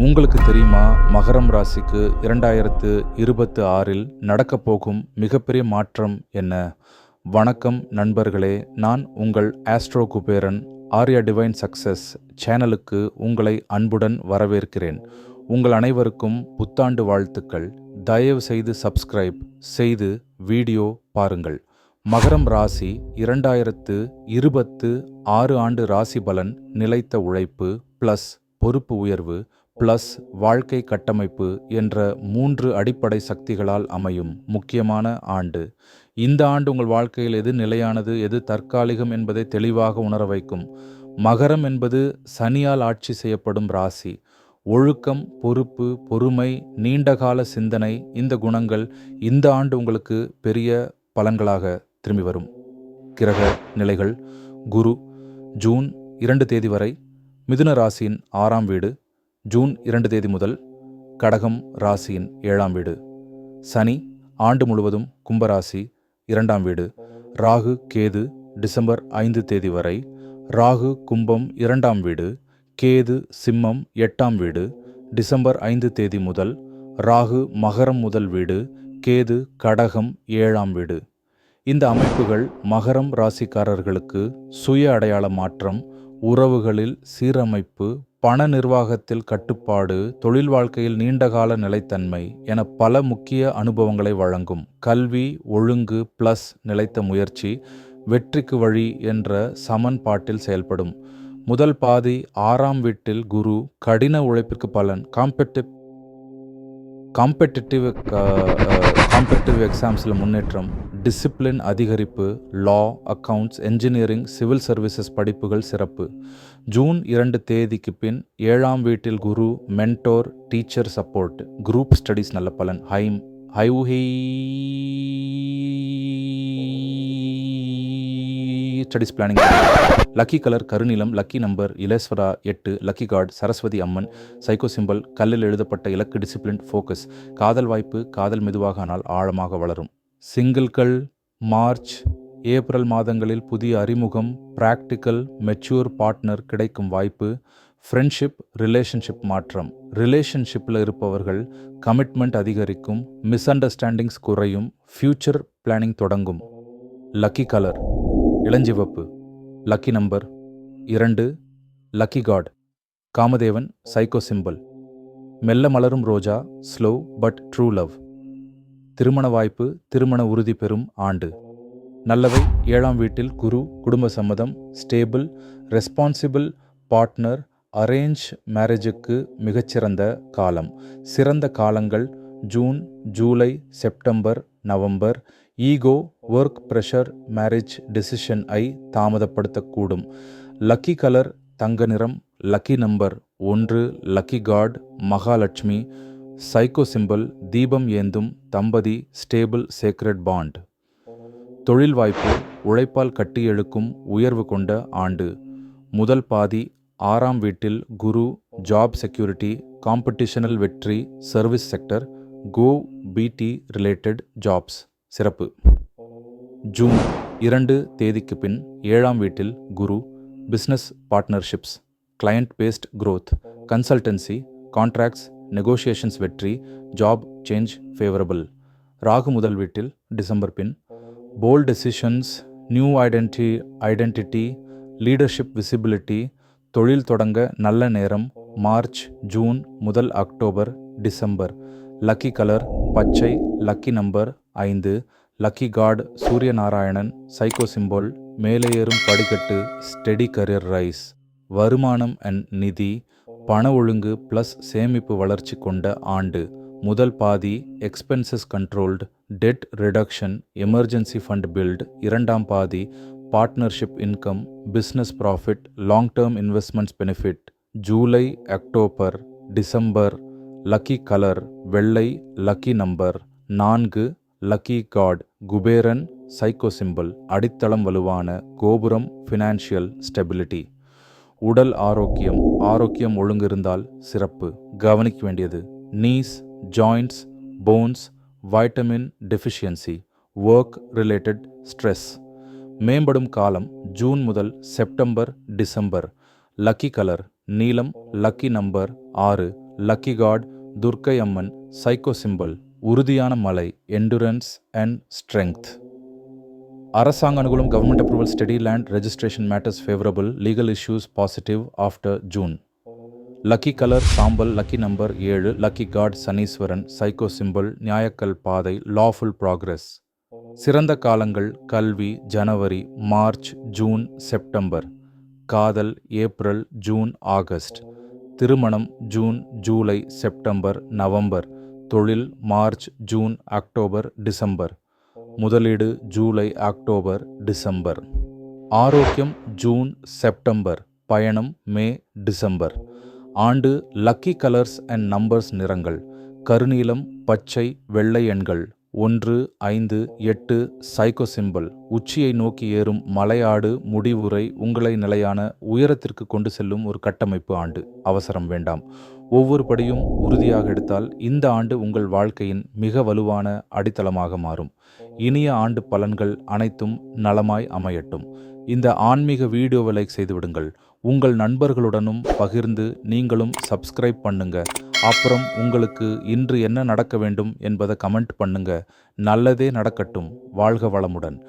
உங்களுக்கு தெரியுமா, மகரம் ராசிக்கு 2026இல் நடக்கப் போகும் மிகப்பெரிய மாற்றம் என்ன? வணக்கம் நண்பர்களே, நான் உங்கள் astro Kuberan. Arya divine success சேனலுக்கு உங்களை அன்புடன் வரவேற்கிறேன். உங்கள் அனைவருக்கும் புத்தாண்டு வாழ்த்துக்கள். தயவு செய்து சப்ஸ்கிரைப் செய்து வீடியோ பாருங்கள். மகரம் ராசி 2026 ஆண்டு ராசி பலன் நிலைத்த உழைப்பு ப்ளஸ் பொறுப்பு உயர்வு ப்ளஸ் வாழ்க்கை கட்டமைப்பு என்ற 3 அடிப்படை சக்திகளால் அமையும் முக்கியமான ஆண்டு. இந்த ஆண்டு உங்கள் வாழ்க்கையில் எது நிலையானது, எது தற்காலிகம் என்பதை தெளிவாக உணர வைக்கும். மகரம் என்பது சனியால் ஆட்சி செய்யப்படும் ராசி. ஒழுக்கம், பொறுப்பு, பொறுமை, நீண்டகால சிந்தனை, இந்த குணங்கள் இந்த ஆண்டு உங்களுக்கு பெரிய பலன்களாக திரும்பி வரும். கிரக நிலைகள்: குரு ஜூன் 2 தேதி வரை மிதுன ராசியின் 6ஆம் வீடு, ஜூன் 2 தேதி முதல் கடகம் ராசியின் 7ஆம் வீடு. சனி ஆண்டு முழுவதும் கும்பராசி 2ஆம் வீடு. ராகு கேது டிசம்பர் 5 தேதி வரை. ராகு கும்பம் 2ஆம் வீடு, கேது சிம்மம் 8ஆம் வீடு டிசம்பர் 5 தேதி முதல். ராகு மகரம் முதல் வீடு, கேது கடகம் 7ஆம் வீடு. இந்த அமைப்புகள் மகரம் ராசிக்காரர்களுக்கு சுய அடையாள மாற்றம், உறவுகளில் சீரமைப்பு, பண நிர்வாகத்தில் கட்டுப்பாடு, தொழில் வாழ்க்கையில் நீண்டகால நிலைத்தன்மை என பல முக்கிய அனுபவங்களை வழங்கும். கல்வி, ஒழுங்கு ப்ளஸ் நிலைத்த முயற்சி வெற்றிக்கு வழி என்ற சமன்பாட்டில் செயல்படும். முதல் பாதி 6ஆம் வீட்டில் குரு கடின உழைப்பிற்கு பலன், காம்பெட்டிட்டிவ் எக்ஸாம்ஸில் முன்னேற்றம், டிசிப்ளின் அதிகரிப்பு, law, accounts, engineering, civil services படிப்புகள் சிறப்பு. ஜூன் 2 தேதிக்கு பின் 7ஆம் வீட்டில் Guru mentor, teacher support, group studies நல்ல பலன், ஸ்டடீஸ் பிளானிங். லக்கி கலர் கருநீலம், லக்கி நம்பர் இலேஸ்வரா 8, lucky card Saraswati Amman, psycho symbol கல்லில் எழுதப்பட்ட இலக்கு, டிசிப்ளின், ஃபோக்கஸ். காதல் வாய்ப்பு, காதல் மெதுவாக ஆனால் ஆழமாக வளரும். சிங்கிள்கள் மார்ச் ஏப்ரல் மாதங்களில் புதிய அறிமுகம், பிராக்டிக்கல் மெச்சூர் பார்ட்னர் கிடைக்கும் வாய்ப்பு. ஃப்ரெண்ட்ஷிப் ரிலேஷன்ஷிப் மாற்றம், ரிலேஷன்ஷிப்பில் இருப்பவர்கள் கமிட்மெண்ட் அதிகரிக்கும், மிஸ் அண்டர்ஸ்டாண்டிங்ஸ் குறையும், ஃபியூச்சர் பிளானிங் தொடங்கும். லக்கி கலர் இளஞ்சிவப்பு, lucky number 2, lucky god Kamadevan, psycho symbol. மெல்ல மலரும் ரோஜா, ஸ்லோ பட் ட்ரூ லவ். திருமண வாய்ப்பு, திருமண உறுதி பெறும் ஆண்டு. நல்லவை: 7ஆம் வீட்டில் குரு குடும்ப சம்மதம், ஸ்டேபிள், ரெஸ்பான்சிபிள் பார்ட்னர், அரேஞ்ச் மேரேஜுக்கு மிகச்சிறந்த காலம். சிறந்த காலங்கள் June, July, September, November. Ego, work pressure, marriage decision தாமதப்படுத்தக்கூடும். லக்கி கலர் தங்க நிறம், lucky number 1, lucky god Mahalakshmi, psycho symbol தீபம் ஏந்தும் தம்பதி, ஸ்டேபிள் சேக்ரெட் பாண்ட். தொழில் வாய்ப்பு, உழைப்பால் கட்டி எழுக்கும் உயர்வு கொண்ட ஆண்டு. முதல் பாதி 6ஆம் வீட்டில் குரு ஜாப் செக்யூரிட்டி, காம்படிஷனல் வெற்றி, சர்வீஸ் செக்டர், கோ பிடி ரிலேட்டட் ஜாப்ஸ் சிறப்பு. ஜூன் 2 தேதிக்கு பின் 7ஆம் வீட்டில் Guru business partnerships, client base growth, consultancy, contracts, negotiations வெற்றி, ஜாப் சேஞ்ச் ஃபேவரபிள். ராகு முதல் வீட்டில் டிசம்பர் பின். Bold decisions, new identity, leadership visibility, தொழில் தொடங்க நல்ல நேரம். மார்ச், ஜூன் முதல் அக்டோபர், டிசம்பர். லக்கி கலர் பச்சை, lucky number 5, lucky god Surya Narayanan, psycho symbol மேலே ஏறும் படிக்கட்டு, ஸ்டெடி கரியர் ரைஸ். வருமானம் அண்ட் நிதி, பண ஒழுங்கு ப்ளஸ் சேமிப்பு வளர்ச்சி கொண்ட ஆண்டு. முதல் பாதி expenses controlled, debt reduction, emergency fund build. 2ஆம் பாதி partnership income, business profit, long term investments benefit. July, October, December. Lucky colour வெள்ளை, lucky number 4, lucky god Kuberan, psycho symbol அடித்தளம் வலுவான கோபுரம், ஃபினான்ஷியல் ஸ்டெபிலிட்டி. உடல் ஆரோக்கியம் ஒழுங்கிருந்தால் சிறப்பு. கவனிக்க வேண்டியது: knees, joints, bones, vitamin deficiency, work related stress. மேம்படும் காலம் ஜூன் முதல் செப்டம்பர், டிசம்பர். லக்கி கலர் நீலம், lucky number 6, lucky god Durgai Amman, psycho symbol உறுதியான மலை, எண்டுரன்ஸ் அண்ட் ஸ்ட்ரெங்த். அரசாங்க அனுகூலம், government approval, study land, registration matters favourable, legal issues positive after June. Lucky colour சாம்பல், lucky number 7, lucky god Saneeswaran, psycho symbol நியாயக்கல் பாதை, lawful progress. சிறந்த காலங்கள் கல்வி ஜனவரி, மார்ச், ஜூன், செப்டம்பர். காதல் ஏப்ரல், ஜூன், ஆகஸ்ட். திருமணம் ஜூன், ஜூலை, செப்டம்பர், நவம்பர். தொழில் March, June, October, December. முதலீடு ஜூலை, அக்டோபர், டிசம்பர். ஆரோக்கியம் ஜூன், செப்டம்பர். பயணம் மே, டிசம்பர். ஆண்டு லக்கி கலர்ஸ் அண்ட் நம்பர்ஸ் நிறங்கள் கருநீலம், பச்சை, வெள்ளை எண்கள் 1, 5, 8. சைக்கோ சிம்பல் உச்சியை நோக்கி ஏறும் மலையாடு முடிவுரை, உங்களை நிலையான உயரத்திற்கு கொண்டு செல்லும் ஒரு கட்டமைப்பு ஆண்டு. அவசரம் வேண்டாம். ஒவ்வொரு படியும் உறுதியாக எடுத்தால் இந்த ஆண்டு உங்கள் வாழ்க்கையின் மிக வலுவான அடித்தளமாக மாறும். இனிய ஆண்டு பலன்கள் அனைத்தும் நலமாய் அமையட்டும். இந்த ஆன்மீக வீடியோவை லைக் செய்து விடுங்கள். உங்கள் நண்பர்களுடனும் பகிர்ந்து நீங்களும் சப்ஸ்கிரைப் பண்ணுங்க. அப்புறம் உங்களுக்கு இன்று என்ன நடக்க வேண்டும் என்பதை கமெண்ட் பண்ணுங்க. நல்லதே நடக்கட்டும். வாழ்க வளமுடன்.